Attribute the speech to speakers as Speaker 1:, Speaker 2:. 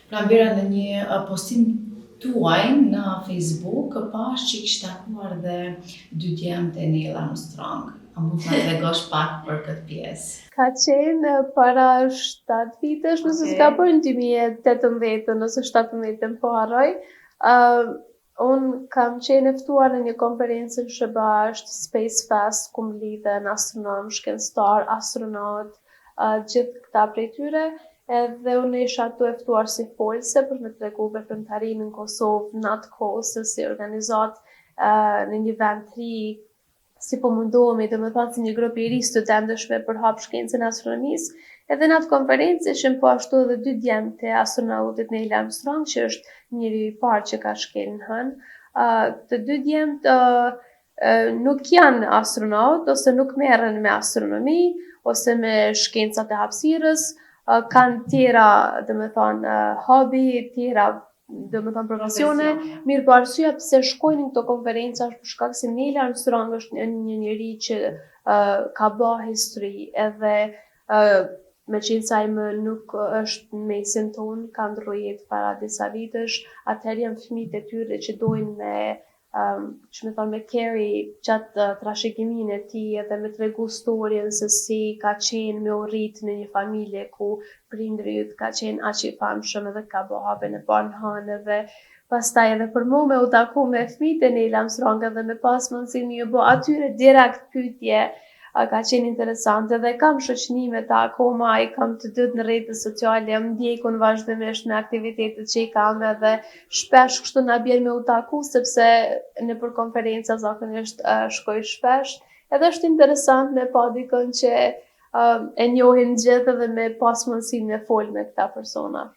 Speaker 1: Pra mbira në një postim tuaj në Facebook, pash që kishte takuar dhe dy djemtë e Neil Armstrong. A mund të na tregosh pak për këtë pjesë?
Speaker 2: Ka qenë para 7 vitesh, nëse
Speaker 1: Okej.
Speaker 2: s'gaboj në 2018 ose 17 po harroj. Unë kam qenë e ftuar në një konferencë në SHBA, është Space Fest, ku mlidhen astronom, shkencëtar, astronaut, gjithë këta prej tyre, edhe unë isha tu e ftuar si folse për me tregu veprimtarinë në Kosovë në atë kohë se si organizat në një vend të ri, si po mundohemi, dhe me thënë si një grup i ri studentësh me përhap shkencën e astronomisë, edhe në atë konferencë ishin po ashtu edhe dy djemë të astronautit Neil Armstrong, që është njëri i parë që ka shkel në hënë. Të dy djemët nuk janë astronaut, ose nuk merren me astronomi, ose me shkencat e hapësirës, kanë tjera, dhe me thonë, hobi, tjera, dhe me thonë profesione, mirë po arsyeja pse shkojnë në këto konferenca është për shkak se Neil Armstrong është një njeri që ka bë histori, edhe me qenë sa më nuk është në mesin tonë, ka ndroi jetë para disa vitesh, atëherë janë fëmijët e tyre që dojnë që me thonë me carry gjatë trashëgiminë e tij edhe me tregu storien se si ka qenë me u rrit në një familje ku prindri yt ka qenë aq i famshëm edhe ka bë hapën e parë në hënë, edhe pastaj edhe për mua me u taku me fëmijët e Neil Armstrong edhe me pas mundësinë ju bë atyre direkt pyetje, ka qenë interesante dhe kam shoqëni me ta akoma, i kam të dytë në rrjetet sociale, jam ndjekun vazhdimisht me aktivitetet që i kam edhe shpesh kështu na bjen me u taku sepse nëpër konferenca zakonisht shkoj shpesh, edhe është interesant me pa dikon që e njohin gjithë edhe me pas mundësinë me fol me këta persona.